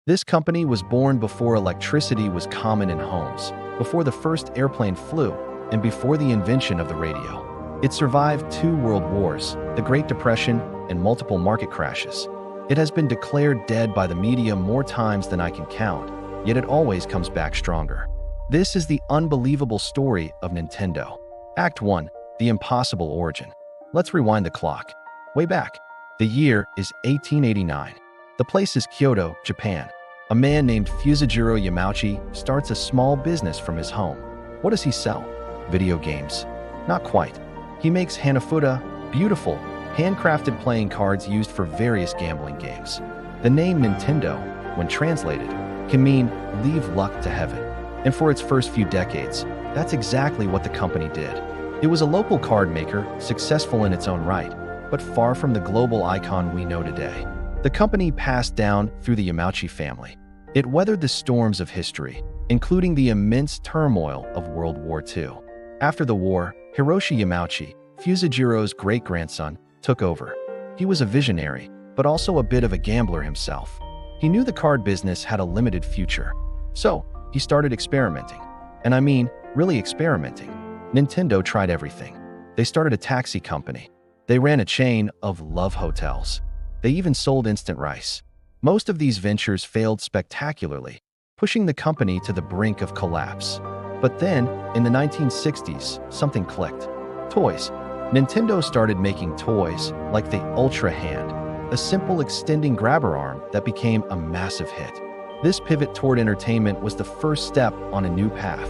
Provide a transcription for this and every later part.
This company was born before electricity was common in homes, before the first airplane flew, and before the invention of the radio. It survived 2 world wars, the Great Depression, and multiple market crashes. It has been declared dead by the media more times than I can count, yet it always comes back stronger. This is the unbelievable story of Nintendo. Act 1. The impossible origin. Let's rewind the clock. Way back. The year is 1889. The place is Kyoto, Japan. A man named Fusajiro Yamauchi starts a small business from his home. What does he sell? Video games. Not quite. He makes Hanafuda, beautiful, handcrafted playing cards used for various gambling games. The name Nintendo, when translated, can mean leave luck to heaven. And for its first few decades, that's exactly what the company did. It was a local card maker, successful in its own right, but far from the global icon we know today. The company passed down through the Yamauchi family. It weathered the storms of history, including the immense turmoil of World War II. After the war, Hiroshi Yamauchi, Fusajiro's great-grandson, took over. He was a visionary, but also a bit of a gambler himself. He knew the card business had a limited future. So, he started experimenting. And I mean, really experimenting. Nintendo tried everything. They started a taxi company. They ran a chain of love hotels. They even sold instant rice. Most of these ventures failed spectacularly, pushing the company to the brink of collapse. But then, in the 1960s, something clicked. Toys. Nintendo started making toys like the Ultra Hand, a simple extending grabber arm that became a massive hit. This pivot toward entertainment was the first step on a new path.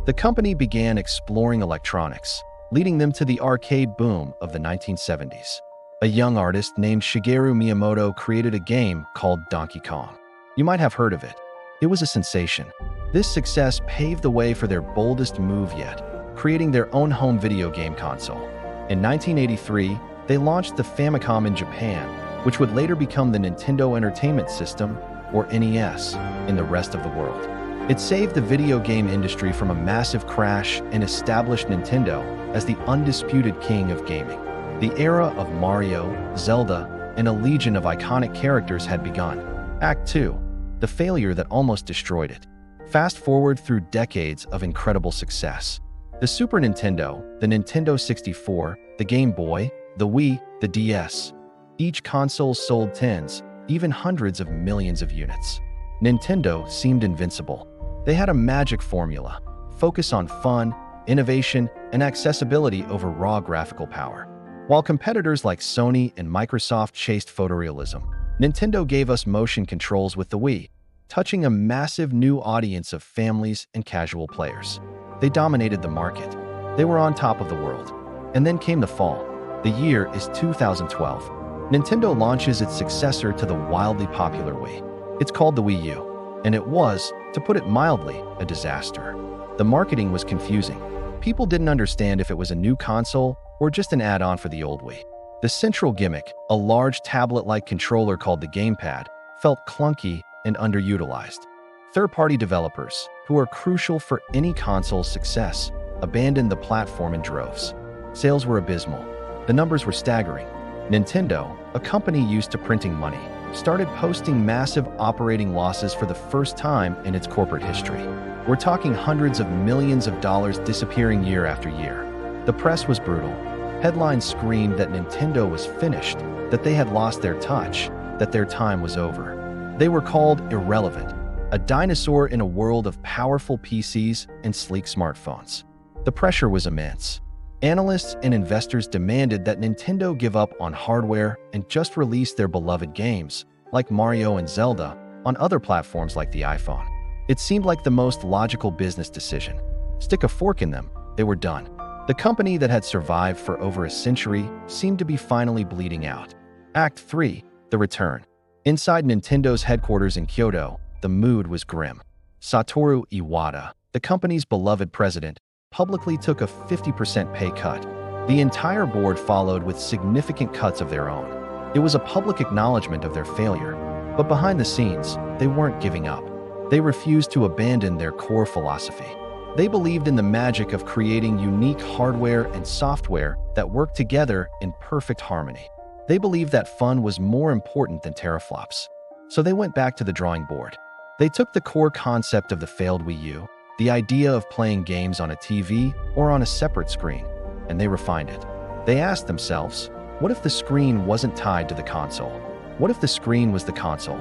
The company began exploring electronics, leading them to the arcade boom of the 1970s. A young artist named Shigeru Miyamoto created a game called Donkey Kong. You might have heard of it. It was a sensation. This success paved the way for their boldest move yet, creating their own home video game console. In 1983, they launched the Famicom in Japan, which would later become the Nintendo Entertainment System, or NES, in the rest of the world. It saved the video game industry from a massive crash and established Nintendo as the undisputed king of gaming. The era of Mario, Zelda, and a legion of iconic characters had begun. Act 2. The failure that almost destroyed it. Fast forward through decades of incredible success. The Super Nintendo, the Nintendo 64, the Game Boy, the Wii, the DS. Each console sold tens, even hundreds of millions of units. Nintendo seemed invincible. They had a magic formula: focus on fun, innovation, and accessibility over raw graphical power. While competitors like Sony and Microsoft chased photorealism, Nintendo gave us motion controls with the Wii, touching a massive new audience of families and casual players. They dominated the market. They were on top of the world. And then came the fall. The year is 2012. Nintendo launches its successor to the wildly popular Wii. It's called the Wii U, and it was, to put it mildly, a disaster. The marketing was confusing. People didn't understand if it was a new console or just an add-on for the old Wii. The central gimmick, a large tablet-like controller called the gamepad, felt clunky and underutilized. Third-party developers, who are crucial for any console's success, abandoned the platform in droves. Sales were abysmal. The numbers were staggering. Nintendo, a company used to printing money, started posting massive operating losses for the first time in its corporate history. We're talking hundreds of millions of dollars disappearing year after year. The press was brutal. Headlines screamed that Nintendo was finished, that they had lost their touch, that their time was over. They were called irrelevant, a dinosaur in a world of powerful PCs and sleek smartphones. The pressure was immense. Analysts and investors demanded that Nintendo give up on hardware and just release their beloved games, like Mario and Zelda, on other platforms like the iPhone. It seemed like the most logical business decision. Stick a fork in them, they were done. The company that had survived for over a century seemed to be finally bleeding out. Act 3. The Return. Inside Nintendo's headquarters in Kyoto, the mood was grim. Satoru Iwata, the company's beloved president, publicly took a 50% pay cut. The entire board followed with significant cuts of their own. It was a public acknowledgement of their failure, but behind the scenes, they weren't giving up. They refused to abandon their core philosophy. They believed in the magic of creating unique hardware and software that worked together in perfect harmony. They believed that fun was more important than teraflops. So they went back to the drawing board. They took the core concept of the failed Wii U, the idea of playing games on a TV or on a separate screen, and they refined it. They asked themselves, what if the screen wasn't tied to the console? What if the screen was the console?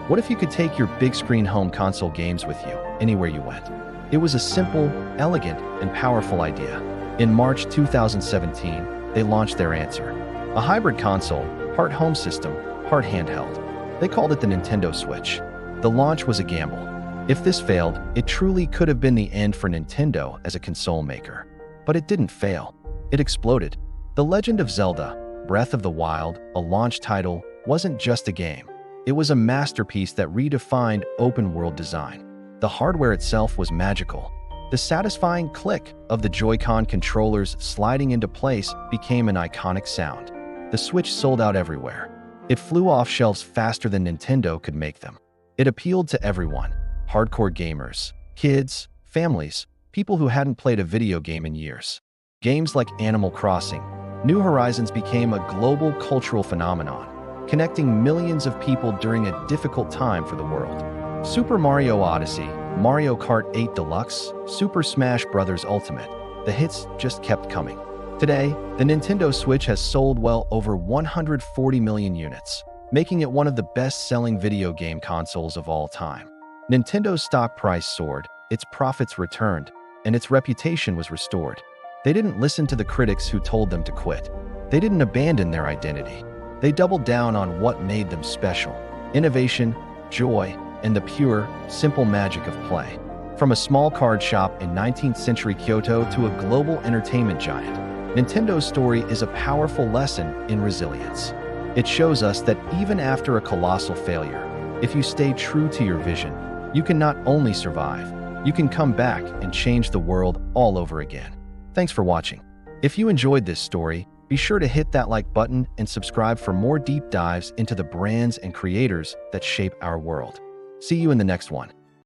What if you could take your big screen home console games with you anywhere you went? It was a simple, elegant, and powerful idea. In March 2017, they launched their answer. A hybrid console, part home system, part handheld. They called it the Nintendo Switch. The launch was a gamble. If this failed, it truly could have been the end for Nintendo as a console maker. But it didn't fail. It exploded. The Legend of Zelda, Breath of the Wild, a launch title, wasn't just a game. It was a masterpiece that redefined open-world design. The hardware itself was magical. The satisfying click of the Joy-Con controllers sliding into place became an iconic sound. The Switch sold out everywhere. It flew off shelves faster than Nintendo could make them. It appealed to everyone: hardcore gamers, kids, families, people who hadn't played a video game in years. Games like Animal Crossing, New Horizons became a global cultural phenomenon, connecting millions of people during a difficult time for the world. Super Mario Odyssey, Mario Kart 8 Deluxe, Super Smash Bros. Ultimate, the hits just kept coming. Today, the Nintendo Switch has sold well over 140 million units, making it one of the best-selling video game consoles of all time. Nintendo's stock price soared, its profits returned, and its reputation was restored. They didn't listen to the critics who told them to quit. They didn't abandon their identity. They doubled down on what made them special: innovation, joy, and the pure, simple magic of play. From a small card shop in 19th century Kyoto to a global entertainment giant, Nintendo's story is a powerful lesson in resilience. It shows us that even after a colossal failure, if you stay true to your vision, you can not only survive, you can come back and change the world all over again. Thanks for watching. If you enjoyed this story, be sure to hit that like button and subscribe for more deep dives into the brands and creators that shape our world. See you in the next one.